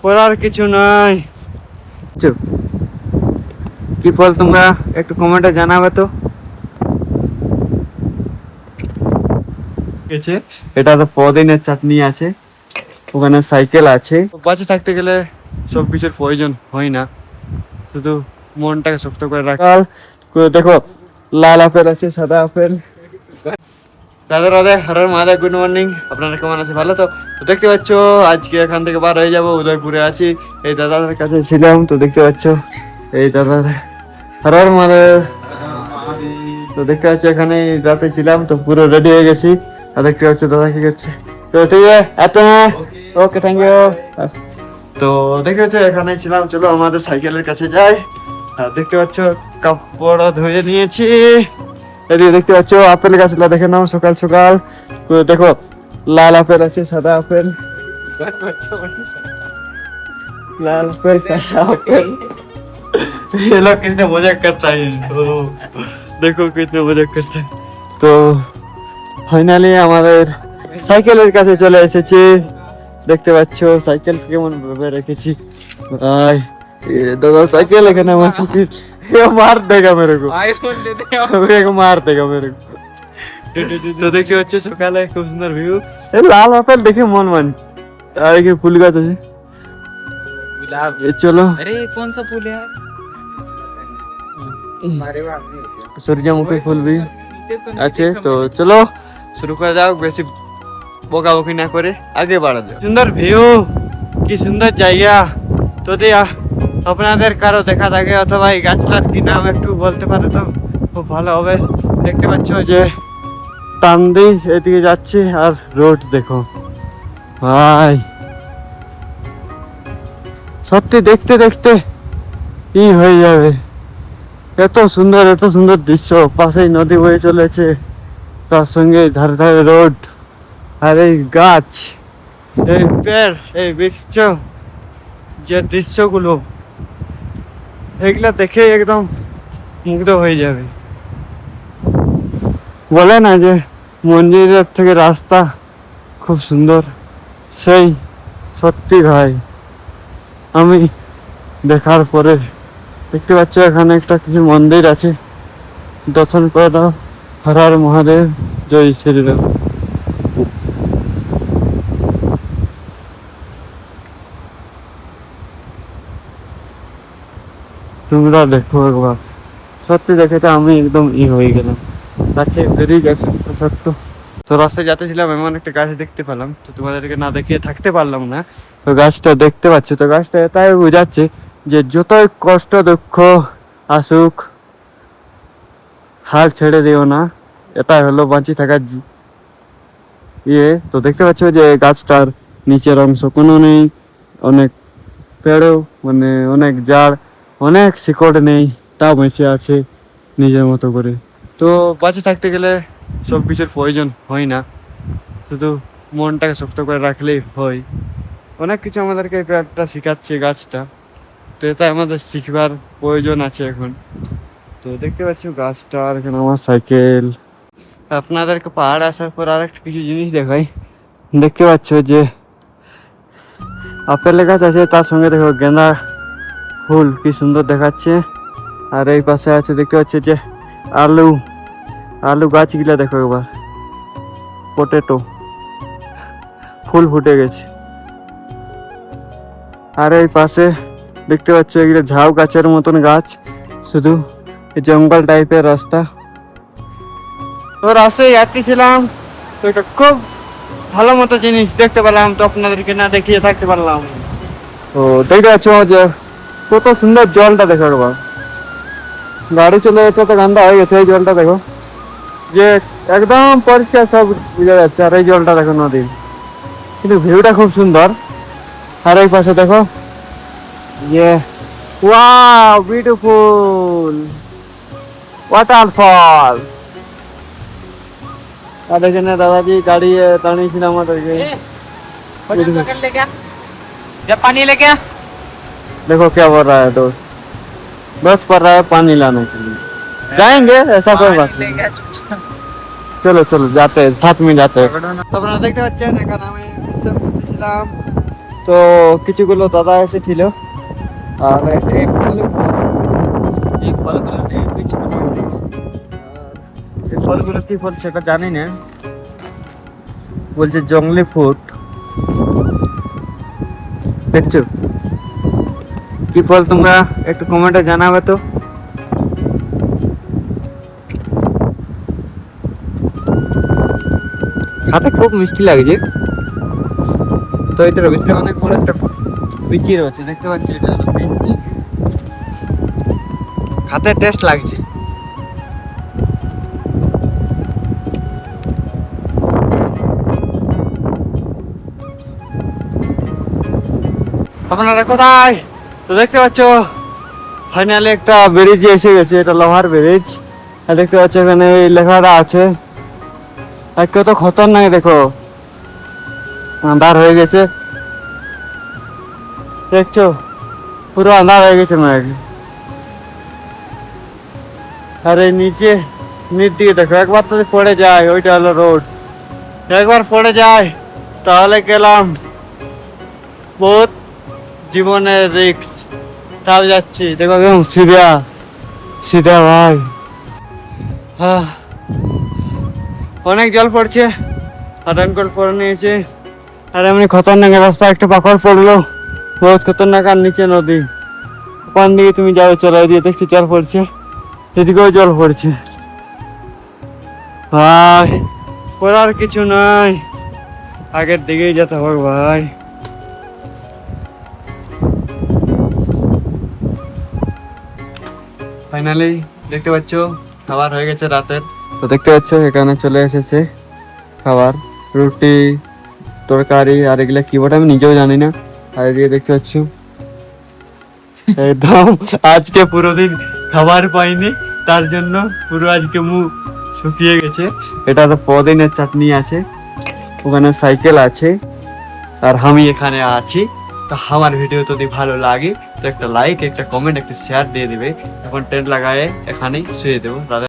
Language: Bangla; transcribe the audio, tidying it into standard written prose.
করার কিছু নাই। কি ফল তোমরা একটু কমেন্টে জানাবে তো। এটা তো পদিনের চাটনি আছে, ওখানে সাইকেল আছে। বাঁচে থাকতে গেলে সব কিছুর প্রয়োজন হয় না, শুধু মনটাকে শক্ত করে রাখাল। দেখো লাল আপেল আছে, সাদা আপেল। দাদা রাধে, হরের মাদা, গুড মর্নিং। আপনারা কেমন আছে? ভালো তো? তো দেখতে পাচ্ছ আজকে এখান থেকে বার হয়ে যাবো, উদয়পুরে আছি। এই দাদাদের কাছে ছিলাম, তো দেখতে পাচ্ছ এই দাদার হরের মাদা। তো দেখতে পাচ্ছ এখানে রাতে ছিলাম, তো পুরো রেডি হয়ে গেছি। আর দেখতে পাচ্ছ দাদা কি করছে। তো ঠিক আছে, এত ওকে, থ্যাংক ইউ। তো দেখতে পাচ্ছ এখানে ছিলাম, চলো আমাদের সাইকেলের কাছে যাই। আর দেখতে পাচ্ছ কাপড় ধুয়ে নিয়েছি। এদিকে দেখতে পাচ্ছ আপেল গাছগুলো দেখে নাও, সকাল সকাল। তো দেখো লাল আপেল আছে, সাদা আপেল। लाल पर ये लोग कितने मजाक करता है। देखो कितने मजाक करते हैं। তো ফাইনালি আমাদের সাইকেলের কাছে চলে এসেছি। দেখতে পাচ্ছ সাইকেল কেমন ভাবে রেখেছি। ভাই দাদা সাইকেল এখানে আমার मार देगा मेरे को, आईफोन दे दे, मेरे को मार देगा मेरे को। তো দেখতে পাচ্ছ সকালে খুব সুন্দর ভিউ। এই লাল আপেল দেখে মন মান। আর কি ফুল গাছ আছে, गुलाब। ये चलो, अरे कौन सा फूल है? सूरजमुखी फूल भी আছে। তো চলো শুরু করা যাক, বেশি বকাবকি না করে আগে বাড়া যাক। সুন্দর ভিউ, কি সুন্দর জায়গা। তো দিয়া আপনাদের কারো দেখা থাকে অথবা এই গাছটার কি নাম একটু বলতে পারে তো খুব ভালো হবে। দেখতে পাচ্ছ যে টান্দি এদিকে যাচ্ছে, আর রোড দেখো ভাই, সত্যি দেখতে দেখতে কি হয়ে যাবে। এত সুন্দর এত সুন্দর দৃশ্য, পাশেই নদী বয়ে চলেছে, তার সঙ্গে ধারে ধারে রোড, আর এই গাছ, এই পেড়, এই বৃক্ষ, যে দৃশ্যগুলো এগুলা দেখে একদম মুগ্ধ হয়ে যাবে। বলে না যে মন্দিরের থেকে রাস্তা খুব সুন্দর, সেই সত্যি ভাই। আমি দেখার পরে দেখতে পাচ্ছ এখানে একটা কিছু মন্দির আছে, দর্শন করে দাও। হর হর মহাদেব, জয় শ্রীরাম। তোমরা দেখো একবার, সত্যি দেখে তো আমি একদম হয়ে গেলাম। গাছে বেরিয়ে গেছে সত্য। তো রাস্তায় যাচ্ছিলাম, এমন একটা গাছ দেখতে পেলাম, তো তোমাদেরকে না দেখিয়ে থাকতে পারলাম না। তো গাছটা দেখতে পাচ্ছি, তো গাছটা এটাই বোঝাচ্ছে যে যতই কষ্ট দুঃখ আসুক, হাল ছেড়ে দিও না, এটাই হলো বাঁচি থাকার তো দেখতে পাচ্ছ যে গাছটার নিচের অংশ কোনো নেই, অনেক পেড়ও মানে অনেক জাড়, অনেক শিকড় নেই, তাও বেঁচে আছে নিজের মতো করে। তো বাঁচে থাকতে গেলে সব কিছুর প্রয়োজন হয় না, শুধু মনটাকে শক্ত করে রাখলেই হয়। অনেক কিছু আমাদেরকে একটা শেখাচ্ছে গাছটা, তো এটা আমাদের শিখবার প্রয়োজন আছে এখন। তো দেখতে পাচ্ছ গাছটা, আর এখানে আমার সাইকেল। আপনাদেরকে পাহাড় আসার পর আর একটা কিছু জিনিস দেখাই। দেখতে পাচ্ছ যে আপেল গাছ আছে, তার সঙ্গে দেখো গেঁদা ফুল কি সুন্দর দেখাচ্ছে। আর এই পাশে আছে দেখতে পাচ্ছ যে আলু, আলু গাছগুলা দেখো একবার, পটেটো ফুল ফুটে গেছে। আর এই পাশে দেখতে পাচ্ছ এগুলো ঝাউ গাছের মতন গাছ, শুধু জঙ্গল টাইপের রাস্তা। তো রাস্তায় যাচ্ছিলাম, তো এটা খুব ভালো মতো জিনিস দেখতে পেলাম, তো আপনাদেরকে না দেখিয়ে থাকতে পারলাম। তো দেখতে পাচ্ছ যে কত সুন্দর জলটা দেখো একবার। গাড়ি চলে যেতে তো গান্দা হয়ে গেছে, এই জলটা দেখো যে একদম পরিষ্কার, সব বুঝা যাচ্ছে। আর এই জলটা দেখো নদীর, কিন্তু ভিউটা খুব সুন্দর। আর এই পাশে দেখো ये वाओ ब्यूटीफुल वाटरफॉल्स। আর এখানে দাদাজি গাড়ি দাঁড়িয়েছিল আমাদেরকে, पानी लेके देखो क्या बोल रहा है दोस्त, बस पड़ रहा है पानी लाने के लिए। जाएंगे ऐसा कोई बात नहीं, चलो चलो जाते हैं, साथ में जाते हैं। तो আপনারা দেখতে পাচ্ছেন এখানে আমি ছিলাম, তো কিছুগুলো দাদা এসেছিল, আর এই ফলগুলো এই ফলগুলো এই বীজগুলো, এই ফলগুলো কি ফল সেটা জানি না, বলছে জংলি ফ্রুট। দেখছো কি ফল, তোমরা একটু কমেন্টে জানাবে তো। খাতে খুব মিষ্টি লাগছে। তো এটার ভিতরে অনেক বড় একটা বিচি রয়েছে, দেখতে পাচ্ছি, এটা হলো বীজ। খাতে টেস্ট লাগছে। আপনারা কোথায়? তো দেখতে পাচ্ছ ফাইনালি একটা ব্রিজ এসে গেছে, এটা লোহার ব্রিজ। আর দেখতে পাচ্ছ এখানে এই লেখাটা আছে, আর কত খতরনাক দেখো, আন্ধার হয়ে গেছে, দেখছো পুরো আন্ধার হয়ে গেছে মেঘ। আর এই নিচ দিকে দেখো, একবার যদি পড়ে যায়, ওইটা হলো রোড, একবার পড়ে যায় তাহলে গেলাম, বহুত জীবনের রিস্ক। তাও যাচ্ছি, দেখো একদম সিধা সিধা ভাই। অনেক জল পড়ছে, আর রেনকোট পরে নিয়েছে। আর এমনি খতরনাক রাস্তা, একটা পাথর পড়লো, বহুত খতরনাক। আর নিচে নদী, কোন দিকে তুমি যাবে চলো, দিয়ে দেখছি জল পড়ছে, এদিকেও জল পড়ছে। ভাই করার কিছু নাই, আগের দিকেই যেতে হবে ভাই। ফাইনালি দেখতে পাচ্ছ খাবার হয়ে গেছে রাতের। তো দেখতে পাচ্ছ এখানে চলে এসেছে খাবার, রুটি তরকারি, আর এগুলা কি বটে আমি নিজেও জানি না। আর এদিকে দেখতে পাচ্ছ একদম আজকে পুরো দিন খাবার পাইনি, তার জন্য পুরো আজকে মুখ শুকিয়ে গেছে। এটা তো পদিনের চাটনি আছে, ওখানে সাইকেল আছে, আর আমি এখানে আছি। তো আমার ভিডিও যদি ভালো লাগে তো একটা লাইক, একটা কমেন্ট, একটা শেয়ার দিয়ে দিবে। এখন টেন্ট লাগায় এখানেই শুয়ে দেবো।